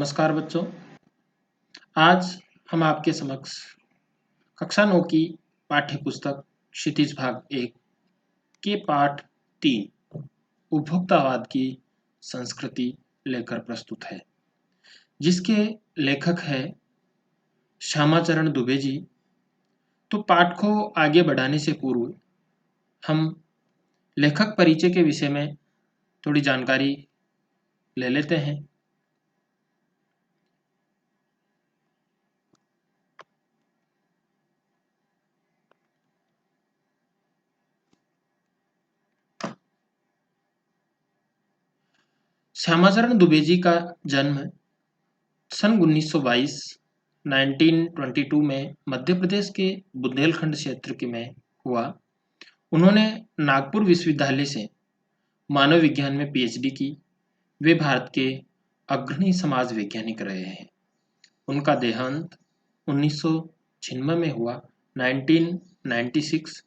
नमस्कार बच्चों। आज हम आपके समक्ष कक्षा 9 की पाठ्य पुस्तक क्षितिज भाग 1 के पाठ 3 उपभोक्तावाद की संस्कृति लेकर प्रस्तुत है, जिसके लेखक है श्यामाचरण दुबे जी। तो पाठ को आगे बढ़ाने से पूर्व हम लेखक परिचय के विषय में थोड़ी जानकारी ले लेते हैं। श्यामाचरण दुबे जी का जन्म सन 1922 में मध्य प्रदेश के बुंदेलखंड क्षेत्र में हुआ। उन्होंने नागपुर विश्वविद्यालय से मानव विज्ञान में पीएचडी की। वे भारत के अग्रणी समाज वैज्ञानिक रहे हैं। उनका देहांत 1996 में हुआ। 1996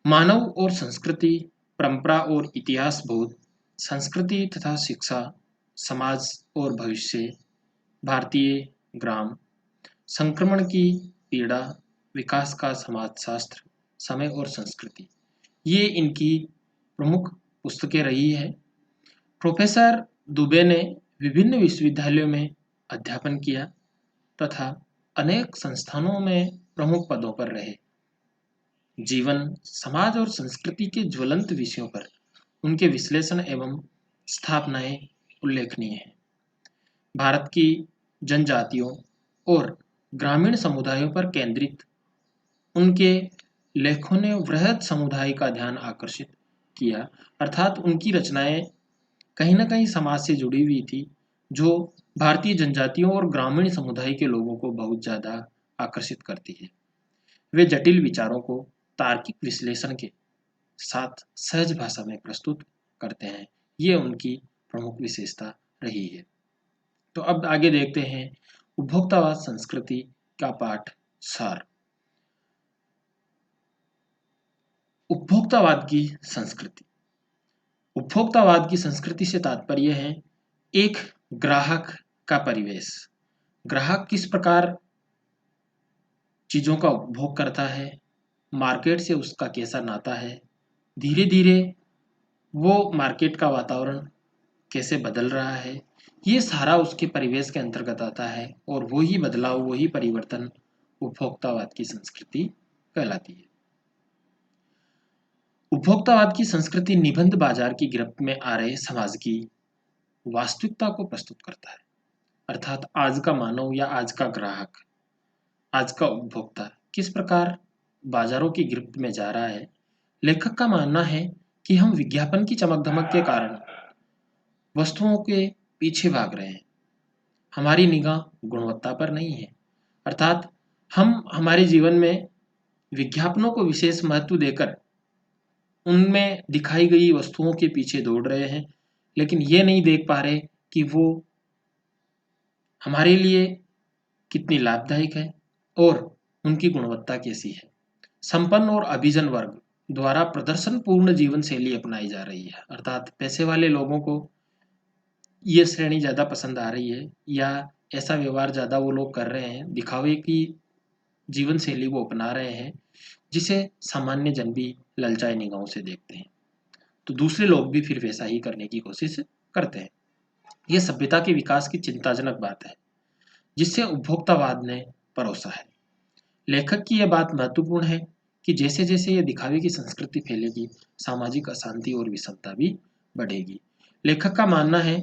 मानव और संस्कृति, परंपरा और इतिहास बोध, संस्कृति तथा शिक्षा, समाज और भविष्य, भारतीय ग्राम, संक्रमण की पीड़ा, विकास का समाजशास्त्र, समय और संस्कृति, ये इनकी प्रमुख पुस्तकें रही है। प्रोफेसर दुबे ने विभिन्न विश्वविद्यालयों में अध्यापन किया तथा अनेक संस्थानों में प्रमुख पदों पर रहे। जीवन, समाज और संस्कृति के ज्वलंत विषयों पर उनके विश्लेषण एवं स्थापनाएं उल्लेखनीय हैं। भारत की जनजातियों और ग्रामीण समुदायों पर केंद्रित उनके लेखों ने वृहद समुदाय का ध्यान आकर्षित किया, अर्थात उनकी रचनाएं कहीं न कहीं समाज से जुड़ी हुई थी, जो भारतीय जनजातियों और ग्रामीण समुदाय के लोगों को बहुत ज़्यादा आकर्षित करती है। वे जटिल विचारों को तार्किक विश्लेषण के साथ सहज भाषा में प्रस्तुत करते हैं। ये उनकी प्रमुख विशेषता रही है। तो अब आगे देखते हैं उपभोक्तावाद संस्कृति का पाठ सार। उपभोक्तावाद की संस्कृति। उपभोक्तावाद की संस्कृति से तात्पर्य है एक ग्राहक का परिवेश। ग्राहक किस प्रकार चीज़ों का उपभोग करता है, मार्केट से उसका कैसा नाता है, धीरे धीरे वो मार्केट का वातावरण कैसे बदल रहा है, ये सारा उसके परिवेश के अंतर्गत आता है और वही बदलाव, वही परिवर्तन उपभोक्तावाद की संस्कृति कहलाती है। उपभोक्तावाद की संस्कृति निबंध बाजार की गिरफ्त में आ रहे समाज की वास्तविकता को प्रस्तुत करता है, अर्थात आज का मानव या आज का ग्राहक, आज का उपभोक्ता किस प्रकार बाजारों की गिरफ्त में जा रहा है। लेखक का मानना है कि हम विज्ञापन की चमक धमक के कारण वस्तुओं के पीछे भाग रहे हैं, हमारी निगाह गुणवत्ता पर नहीं है, अर्थात हम हमारे जीवन में विज्ञापनों को विशेष महत्व देकर उनमें दिखाई गई वस्तुओं के पीछे दौड़ रहे हैं, लेकिन ये नहीं देख पा रहे कि वो हमारे लिए कितनी लाभदायक है और उनकी गुणवत्ता कैसी है। संपन्न और अभिजन वर्ग द्वारा प्रदर्शन पूर्ण जीवन शैली अपनाई जा रही है, अर्थात पैसे वाले लोगों को ये श्रेणी ज़्यादा पसंद आ रही है या ऐसा व्यवहार ज़्यादा वो लोग कर रहे हैं, दिखावे की जीवन शैली वो अपना रहे हैं, जिसे सामान्य जन भी ललचाए निगाहों से देखते हैं। तो दूसरे लोग भी फिर वैसा ही करने की कोशिश करते हैं। ये सभ्यता के विकास की चिंताजनक बात है, जिससे उपभोक्तावाद ने परोसा है। लेखक की यह बात महत्वपूर्ण है कि जैसे जैसे ये दिखावे की संस्कृति फैलेगी, सामाजिक अशांति और विषमता भी बढ़ेगी। लेखक का मानना है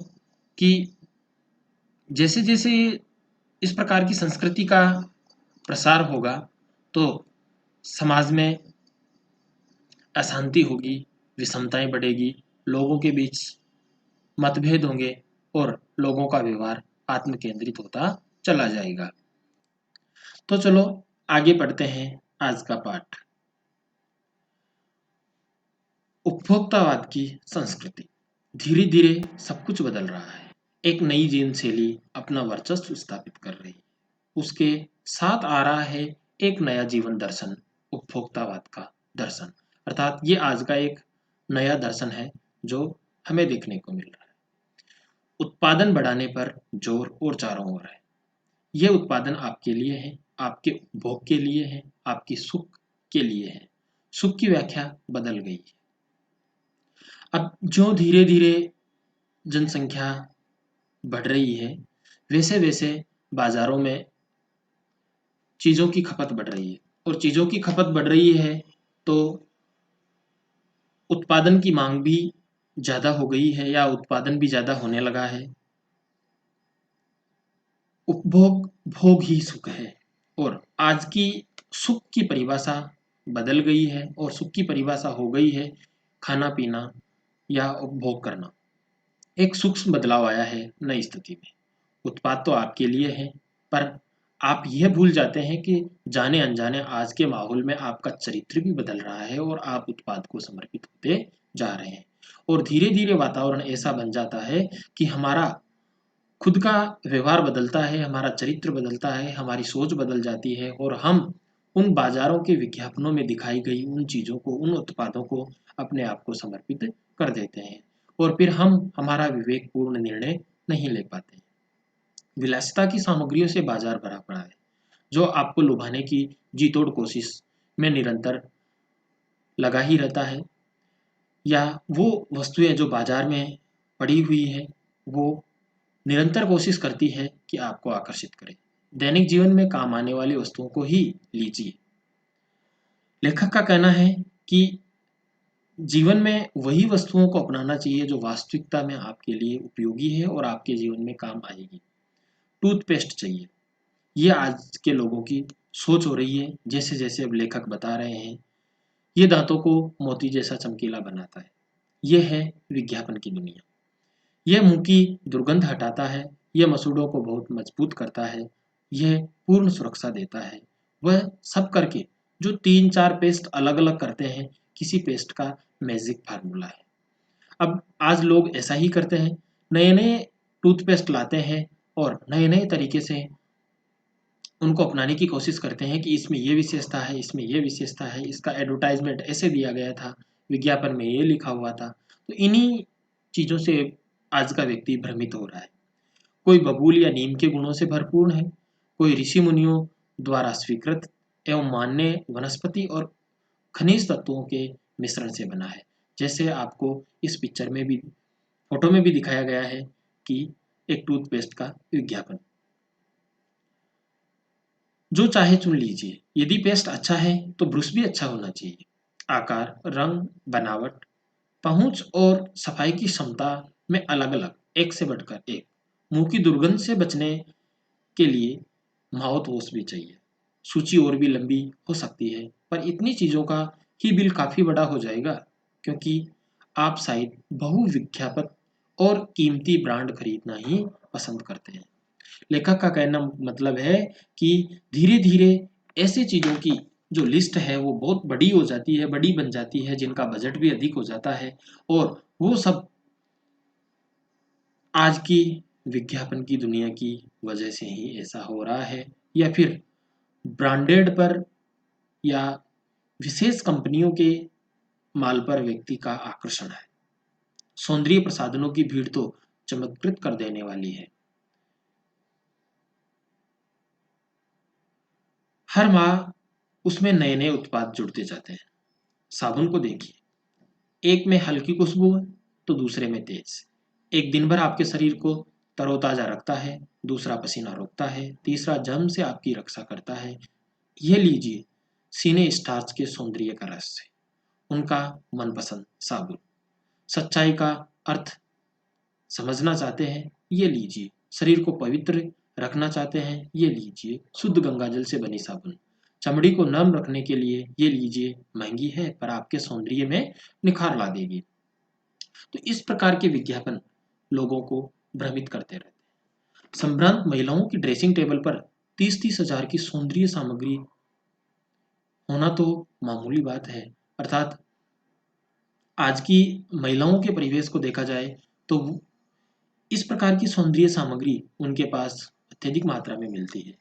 कि जैसे जैसे इस प्रकार की संस्कृति का प्रसार होगा, तो समाज में अशांति होगी, विषमताएं बढ़ेगी, लोगों के बीच मतभेद होंगे और लोगों का व्यवहार आत्म केंद्रित होता चला जाएगा। तो चलो आगे पढ़ते हैं आज का पाठ। उपभोक्तावाद की संस्कृति। धीरे धीरे सब कुछ बदल रहा है। एक नई जीवन शैली अपना वर्चस्व स्थापित कर रही है। उसके साथ आ रहा है एक नया जीवन दर्शन, उपभोक्तावाद का दर्शन, अर्थात ये आज का एक नया दर्शन है जो हमें देखने को मिल रहा है। उत्पादन बढ़ाने पर जोर और चारों ओर है। ये उत्पादन आपके लिए है, आपके उपभोग के लिए है, आपकी सुख के लिए है। सुख की व्याख्या बदल गई है। अब जो धीरे धीरे जनसंख्या बढ़ रही है, वैसे वैसे बाजारों में चीज़ों की खपत बढ़ रही है, और चीज़ों की खपत बढ़ रही है तो उत्पादन की मांग भी ज़्यादा हो गई है, या उत्पादन भी ज़्यादा होने लगा है। उपभोग भोग ही सुख है, और आज की सुख की परिभाषा बदल गई है, और सुख की परिभाषा हो गई है खाना पीना या उपभोग करना। एक सूक्ष्म बदलाव आया है नई स्थिति में। उत्पाद तो आपके लिए है, पर आप यह भूल जाते हैं कि जाने अनजाने आज के माहौल में आपका चरित्र भी बदल रहा है, और आप उत्पाद को समर्पित होते जा रहे हैं। और धीरे धीरे वातावरण ऐसा बन जाता है कि हमारा खुद का व्यवहार बदलता है, हमारा चरित्र बदलता है, हमारी सोच बदल जाती है, और हम उन बाजारों के विज्ञापनों में दिखाई गई उन चीज़ों को, उन उत्पादों को अपने आप को समर्पित कर देते हैं, और फिर हम हमारा विवेकपूर्ण निर्णय नहीं ले पाते। विलासिता की सामग्रियों से बाजार भरा पड़ा है, जो आपको लुभाने की जी तोड़ कोशिश में निरंतर लगा ही रहता है, या वो वस्तुएं जो बाजार में पड़ी हुई है, वो निरंतर कोशिश करती है कि आपको आकर्षित करे। दैनिक जीवन में काम आने वाली वस्तुओं को ही लीजिए। लेखक का कहना है कि जीवन में वही वस्तुओं को अपनाना चाहिए जो वास्तविकता में आपके लिए उपयोगी है और आपके जीवन में काम आएगी। टूथपेस्ट चाहिए, ये आज के लोगों की सोच हो रही है। जैसे जैसे अब लेखक बता रहे हैं, ये दांतों को मोती जैसा चमकीला बनाता है। यह है विज्ञापन की दुनिया। यह मुंह की दुर्गंध हटाता है, यह मसूड़ों को बहुत मजबूत करता है, यह पूर्ण सुरक्षा देता है। वह सब करके जो 3-4 पेस्ट अलग-अलग करते हैं, किसी पेस्ट का मैजिक फार्मूला है। अब आज लोग ऐसा ही करते हैं, नए-नए टूथपेस्ट लाते हैं और नए-नए तरीके से उनको अपनाने की कोशिश करते हैं कि इसमें ये विशेषता है, इसमें ये विशेषता है, इसका एडवर्टाइज़मेंट ऐसे दिया गया था, विज्ञापन में ये लिखा हुआ था। तो इन्हीं चीज़ों से आज का व्यक्ति भ्रमित हो रहा है। कोई बबूल या नीम के गुणों से भरपूर है, कोई ऋषि मुनियों द्वारा स्वीकृत एवं मान्य वनस्पति और खनिज तत्वों के मिश्रण से बना है। जैसे आपको इस पिक्चर में भी, फोटो में भी दिखाया गया है कि एक टूथपेस्ट का विज्ञापन। जो चाहे चुन लीजिए। यदि पेस्ट अच्छा है तो ब्रश भी अच्छा होना चाहिए। आकार, रंग, बनावट, पहुंच और सफाई की क्षमता में अलग-अलग, एक से बढ़कर एक। मुंह की दुर्गंध से बचने के लिए माउथ-वॉश भी चाहिए। सूची और भी लंबी हो सकती है, पर इतनी चीज़ों का ही बिल काफ़ी बड़ा हो जाएगा, क्योंकि आप शायद बहुविख्यात और कीमती ब्रांड खरीदना ही पसंद करते हैं। लेखक का कहना मतलब है कि धीरे-धीरे ऐसी चीज़ों की जो लिस्ट है वो बहुत बड़ी हो जाती है, बड़ी बन जाती है, जिनका बजट भी अधिक हो जाता है, और वो सब आज की विज्ञापन की दुनिया की वजह से ही ऐसा हो रहा है, या फिर ब्रांडेड पर या विशेष कंपनियों के माल पर व्यक्ति का आकर्षण है। सौंदर्य प्रसाधनों की भीड़ तो चमत्कृत कर देने वाली है। हर माह उसमें नए-नए उत्पाद जुड़ते जाते हैं। साबुन को देखिए, एक में हल्की खुशबू है तो दूसरे में तेज। एक दिन भर आपके शरीर को तरोताजा रखता है, दूसरा पसीना रोकता है, तीसरा जर्म से आपकी रक्षा करता है। ये लीजिए सिने स्टार्च के सौंदर्य का रहस्य, उनका मनपसंद साबुन। सच्चाई का अर्थ समझना चाहते हैं, ये लीजिए। शरीर को पवित्र रखना चाहते हैं, ये लीजिए शुद्ध गंगाजल से बनी साबुन। चमड़ी को नर्म रखने के लिए ये लीजिए, महंगी है पर आपके सौंदर्य में निखार ला देगी। तो इस प्रकार के विज्ञापन लोगों को भ्रमित करते रहते हैं। संभ्रांत महिलाओं की ड्रेसिंग टेबल पर 30-30 हजार की सौंदर्य सामग्री होना तो मामूली बात है। अर्थात आज की महिलाओं के परिवेश को देखा जाए तो इस प्रकार की सौंदर्य सामग्री उनके पास अत्यधिक मात्रा में मिलती है।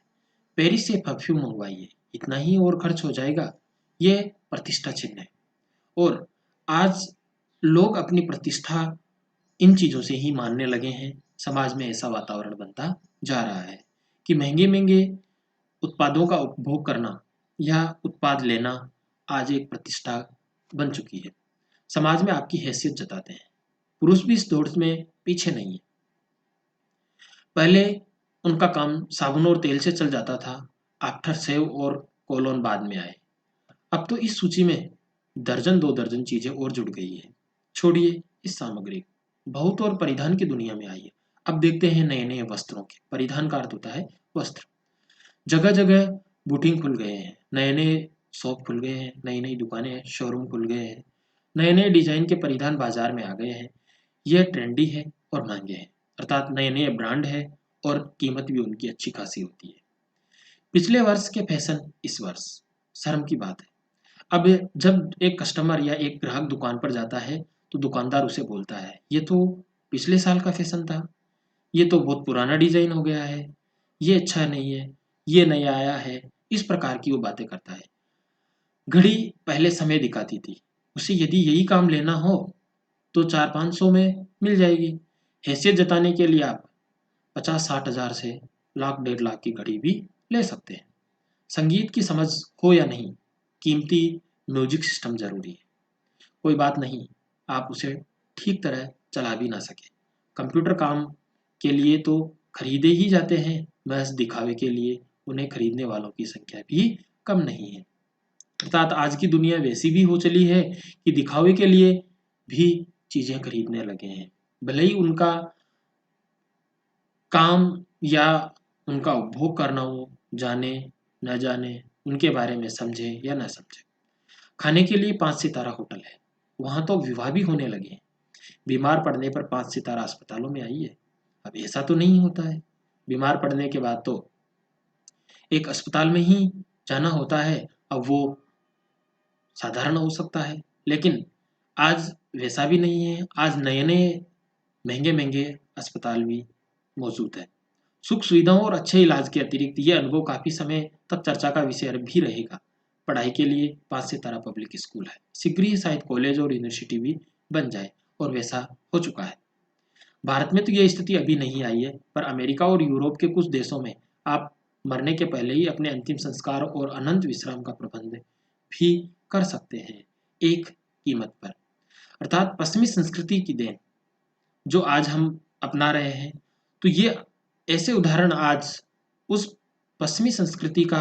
पेरिस से परफ्यूम मंगवाइए, इतना ही और खर्च हो जाएगा। यह प्रतिष्ठा चिन्ह है, और आज लोग अपनी प्रतिष्ठा इन चीज़ों से ही मानने लगे हैं। समाज में ऐसा वातावरण बनता जा रहा है कि महंगे महंगे उत्पादों का उपभोग करना या उत्पाद लेना आज एक प्रतिष्ठा बन चुकी है। समाज में आपकी हैसियत जताते हैं। पुरुष भी इस दौड़ में पीछे नहीं है। पहले उनका काम साबुन और तेल से चल जाता था। आफ्टर सेव और कोलोन बाद में आए। अब तो इस सूची में दर्जन दो दर्जन चीजें और जुड़ गई है। छोड़िए इस सामग्री, बहुत और परिधान की दुनिया में आई है। अब देखते हैं नए नए वस्त्रों के। परिधान का अर्थ होता है वस्त्र। जगह जगह बुटीक खुल गए हैं, नए नए शॉप खुल गए हैं, नई नई दुकानें शोरूम खुल गए हैं, नए नए डिजाइन के परिधान बाजार में आ गए हैं। यह ट्रेंडी है और महंगे हैं, अर्थात नए नए ब्रांड है और कीमत भी उनकी अच्छी खासी होती है। पिछले वर्ष के फैशन इस वर्ष, शर्म की बात है। अब जब एक कस्टमर या एक ग्राहक दुकान पर जाता है तो दुकानदार उसे बोलता है, ये तो पिछले साल का फैशन था, ये तो बहुत पुराना डिजाइन हो गया है, ये अच्छा नहीं है, ये नया आया है। इस प्रकार की वो बातें करता है। घड़ी पहले समय दिखाती थी, उसे यदि यही काम लेना हो तो 400-500 में मिल जाएगी। हैसियत जताने के लिए आप 50-60 हज़ार से लाख 1.5 लाख की घड़ी भी ले सकते हैं। संगीत की समझ हो या नहीं, कीमती म्यूजिक सिस्टम जरूरी है। कोई बात नहीं, आप उसे ठीक तरह चला भी ना सके। कंप्यूटर काम के लिए तो खरीदे ही जाते हैं, महज दिखावे के लिए उन्हें खरीदने वालों की संख्या भी कम नहीं है। अर्थात आज की दुनिया वैसी भी हो चली है कि दिखावे के लिए भी चीजें खरीदने लगे हैं, भले ही उनका काम या उनका उपभोग करना हो, जाने न जाने, उनके बारे में समझे या न समझे। खाने के लिए 5 सितारा होटल है, वहां तो विवाह भी होने लगे हैं। बीमार पड़ने पर 5 सितारा अस्पतालों में आई है। अब ऐसा तो नहीं होता है, बीमार पड़ने के बाद तो एक अस्पताल में ही जाना होता है। अब वो साधारण हो सकता है, लेकिन आज वैसा भी नहीं है। आज नए नए महंगे महंगे अस्पताल भी मौजूद है। सुख सुविधाओं और अच्छे इलाज के अतिरिक्त ये अनुभव काफी समय तक चर्चा का विषय भी रहेगा। पढ़ाई के लिए 5 सितारा पब्लिक स्कूल है, शीघ्र ही शायद कॉलेज और यूनिवर्सिटी भी बन जाए, और वैसा हो चुका है। भारत में तो यह स्थिति अभी नहीं आई है, पर अमेरिका और यूरोप के कुछ देशों में आप मरने के पहले ही अपने अंतिम संस्कार और अनंत विश्राम का प्रबंध भी कर सकते हैं, एक कीमत पर। अर्थात पश्चिमी संस्कृति की देन जो आज हम अपना रहे हैं, तो ये ऐसे उदाहरण आज उस पश्चिमी संस्कृति का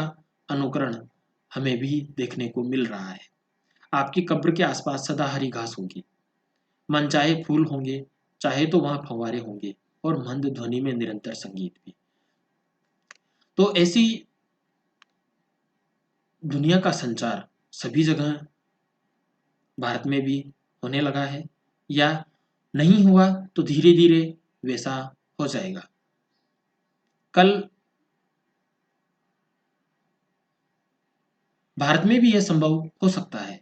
अनुकरण हमें भी देखने को मिल रहा है। आपकी कब्र के आसपास सदा हरी घास होगी, मनचाहे फूल होंगे, चाहे तो वहां फव्वारे होंगे, और मंद ध्वनि में निरंतर संगीत भी। तो ऐसी दुनिया का संचार सभी जगह भारत में भी होने लगा है, या नहीं हुआ तो धीरे धीरे वैसा हो जाएगा। कल भारत में भी यह संभव हो सकता है।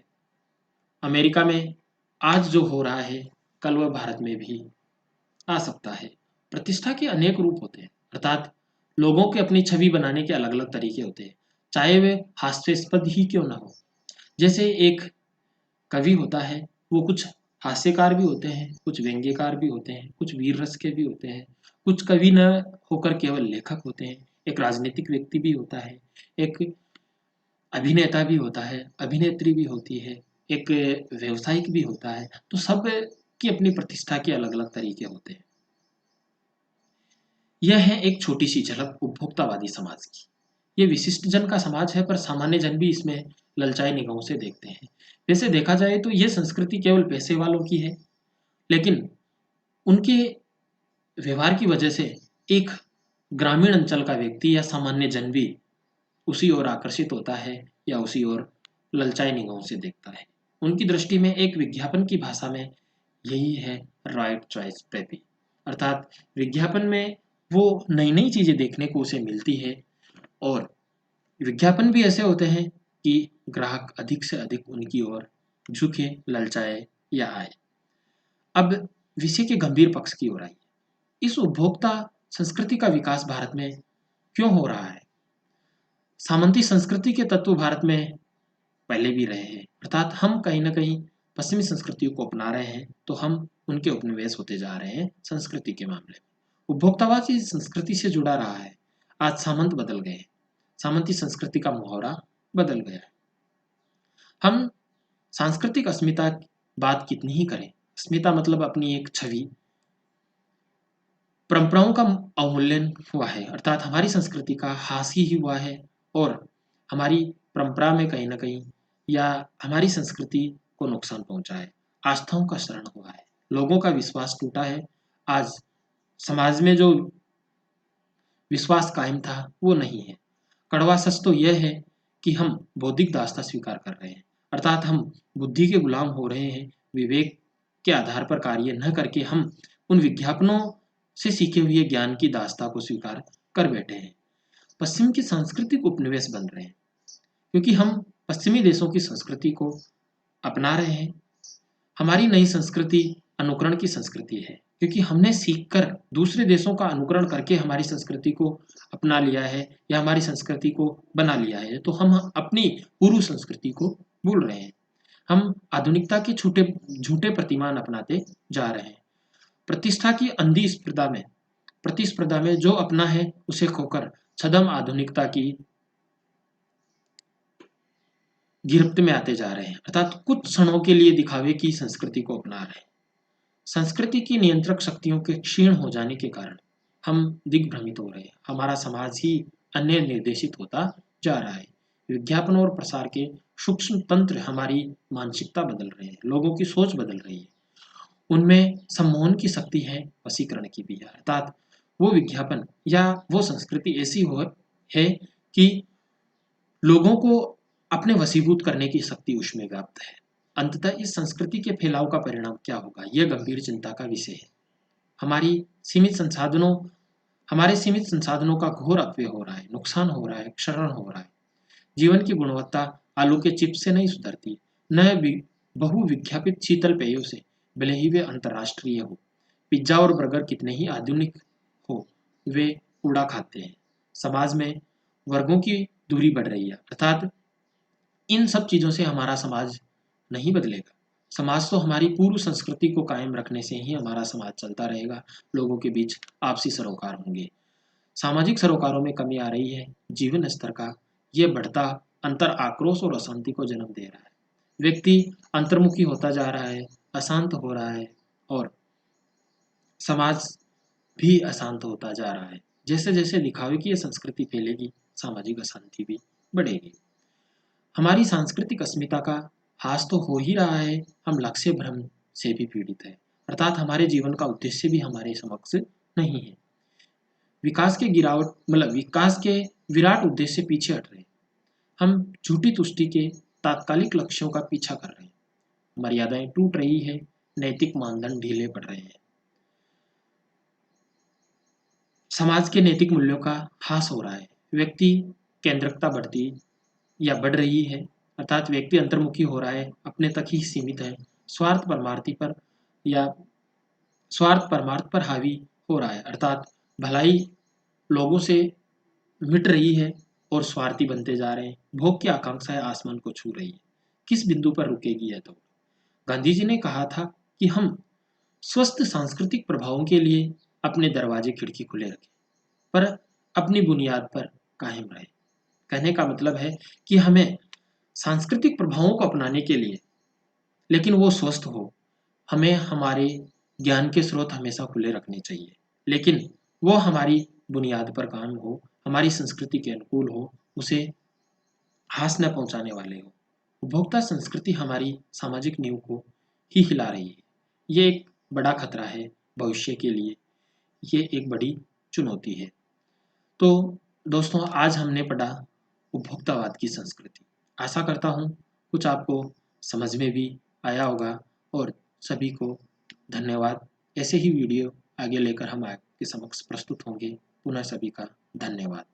अमेरिका में आज जो हो रहा है, कल वह भारत में भी आ सकता है। प्रतिष्ठा के अनेक रूप होते हैं, अर्थात लोगों के अपनी छवि बनाने के अलग अलग तरीके होते हैं, चाहे वे हास्यास्पद ही क्यों ना हो। जैसे एक कवि होता है, वो कुछ हास्यकार भी होते हैं, कुछ व्यंग्यकार भी होते हैं, कुछ वीर रस के भी होते हैं, कुछ कवि न होकर केवल लेखक होते हैं। एक राजनीतिक व्यक्ति भी होता है, एक अभिनेता भी होता है, अभिनेत्री भी होती है, एक व्यवसायिक भी होता है। तो सब की अपनी प्रतिष्ठा के अलग अलग तरीके होते हैं। यह है एक छोटी सी झलक उपभोक्तावादी समाज की। ये विशिष्ट जन का समाज है, पर सामान्य जन भी इसमें ललचाई निगाहों से देखते हैं। वैसे देखा जाए तो यह संस्कृति केवल पैसे वालों की है, लेकिन उनके व्यवहार की वजह से एक ग्रामीण अंचल का व्यक्ति या सामान्य जन भी उसी ओर आकर्षित होता है, या उसी ओर ललचाई निगाहों से देखता है। उनकी दृष्टि में एक विज्ञापन की भाषा में यही है राइट चॉइस प्रेपी। अर्थात विज्ञापन में वो नई नई चीजें देखने को उसे मिलती है, और विज्ञापन भी ऐसे होते हैं कि ग्राहक अधिक से अधिक उनकी ओर झुके, ललचाए या आए। अब विषय के गंभीर पक्ष की ओर आइए। इस उपभोक्ता संस्कृति का विकास भारत में क्यों हो रहा है? सामंती संस्कृति के तत्व भारत में पहले भी रहे हैं, अर्थात हम कहीं ना कहीं पश्चिमी संस्कृतियों को अपना रहे हैं, तो हम उनके उपनिवेश होते जा रहे हैं संस्कृति के मामले में। उपभोक्तावादी संस्कृति से जुड़ा रहा है। आज सामंत बदल गए हैं। सामंती संस्कृति का मुहावरा बदल गया है। हम सांस्कृतिक अस्मिता की बात कितनी ही करें, अस्मिता मतलब अपनी एक छवि, परंपराओं का अवमूल्यन हुआ है, अर्थात हमारी संस्कृति का ह्रास ही हुआ है और हमारी परंपरा में कहीं न कहीं या हमारी संस्कृति को नुकसान पहुँचा है। आस्थाओं का शरण हुआ है, लोगों का विश्वास टूटा है। आज समाज में जो विश्वास कायम था, वो नहीं है। कड़वा सच तो यह है कि हम बौद्धिक दासता स्वीकार कर रहे हैं, अर्थात हम बुद्धि के गुलाम हो रहे हैं। विवेक के आधार पर कार्य न करके हम उन विज्ञापनों से सीखे हुए ज्ञान की दासता को स्वीकार कर बैठे हैं। पश्चिम की सांस्कृतिक उपनिवेश बन रहे हैं, क्योंकि हम पश्चिमी देशों की संस्कृति को अपना रहे हैं। हमारी नई संस्कृति अनुकरण की संस्कृति है, क्योंकि हमने सीखकर दूसरे देशों का अनुकरण करके हमारी संस्कृति को अपना लिया है या हमारी संस्कृति को बना लिया है, तो हम अपनी पूर्व संस्कृति को भूल रहे हैं। हम आधुनिकता के छूटे झूठे प्रतिमान अपनाते जा रहे हैं। प्रतिष्ठा की अंधी प्रतिस्पर्धा में जो अपना है उसे खोकर छद्म आधुनिकता की गिरफ्त में आते जा रहे हैं, अर्थात कुछ क्षणों के लिए दिखावे की संस्कृति को अपना रहे हैं। संस्कृति की नियंत्रक शक्तियों के क्षीण हो जाने के कारण हम दिग्भ्रमित हो रहे हैं। हमारा समाज ही अन्य निर्देशित होता जा रहा है। विज्ञापन और प्रसार के सूक्ष्म तंत्र हमारी मानसिकता बदल रहे हैं, लोगों की सोच बदल रही है। उनमें सम्मोहन की शक्ति है, वशीकरण की भी है, अर्थात वो विज्ञापन या वो संस्कृति ऐसी हो है कि लोगों को अपने वशीभूत करने की शक्ति उसमें व्याप्त है। अंततः इस संस्कृति के फैलाव का परिणाम क्या होगा, यह गंभीर चिंता का विषय है। हमारी सीमित संसाधनों हमारे सीमित संसाधनों का घोर अपव्यय हो रहा है, नुकसान हो रहा है, क्षरण हो रहा है। जीवन की गुणवत्ता आलू के चिप्स से नहीं सुधरती, न बहुविज्ञापित शीतल पेयों से, भले ही वे अंतर्राष्ट्रीय हो। पिज्जा और बर्गर कितने ही आधुनिक हो, वे कूड़ा खाते हैं। समाज में वर्गों की दूरी बढ़ रही है, अर्थात इन सब चीज़ों से हमारा समाज नहीं बदलेगा। समाज तो हमारी पूर्व संस्कृति को कायम रखने से ही हमारा समाज चलता रहेगा। लोगों के बीच आपसी सरोकार होंगे। सामाजिक सरोकारों में कमी आ रही है। जीवन स्तर का ये बढ़ता अंतर आक्रोश और अशांति को जन्म दे रहा है। व्यक्ति अंतर्मुखी होता जा रहा है, अशांत हो रहा है और समाज भी अशांत होता जा रहा है। जैसे जैसे दिखावे की ये संस्कृति फैलेगी, सामाजिक अशांति भी बढ़ेगी। हमारी सांस्कृतिक अस्मिता का ह्रास तो हो ही रहा है, हम लक्ष्य भ्रम से भी पीड़ित है, अर्थात हमारे जीवन का उद्देश्य भी हमारे समक्ष नहीं है। विकास के विराट उद्देश्य से पीछे हट रहे हैं। हम झूठी तुष्टि के तात्कालिक लक्ष्यों का पीछा कर रहे हैं। मर्यादाएं टूट रही है, नैतिक मानदंड ढीले पड़ रहे हैं। समाज के नैतिक मूल्यों का ह्रास हो रहा है। व्यक्ति केंद्रिकता बढ़ रही है, अर्थात व्यक्ति अंतर्मुखी हो रहा है, अपने तक ही सीमित है, स्वार्थ परमार्थी पर या स्वार्थ परमार्थ पर हावी हो रहा है, अर्थात भलाई लोगों से मिट रही है और स्वार्थी बनते जा रहे हैं। भोग की आकांक्षाएं आसमान को छू रही है। किस बिंदु पर रुकेगी यह दौड़? गांधी जी ने कहा था कि हम स्वस्थ सांस्कृतिक प्रभावों के लिए अपने दरवाजे खिड़की खुले रखें, पर अपनी बुनियाद पर कायम रहे। कहने का मतलब है कि हमें सांस्कृतिक प्रभावों को अपनाने के लिए, लेकिन वो स्वस्थ हो, हमें हमारे ज्ञान के स्रोत हमेशा खुले रखने चाहिए, लेकिन वो हमारी बुनियाद पर कायम हो, हमारी संस्कृति के अनुकूल हो, उसे हास न पहुंचाने वाले हो। उपभोक्ता संस्कृति हमारी सामाजिक नींव को ही हिला रही है। ये एक बड़ा खतरा है भविष्य के लिए, ये एक बड़ी चुनौती है। तो दोस्तों, आज हमने पढ़ा उपभोक्तावाद की संस्कृति। आशा करता हूँ कुछ आपको समझ में भी आया होगा और सभी को धन्यवाद। ऐसे ही वीडियो आगे लेकर हम आपके समक्ष प्रस्तुत होंगे। पुनः सभी का धन्यवाद।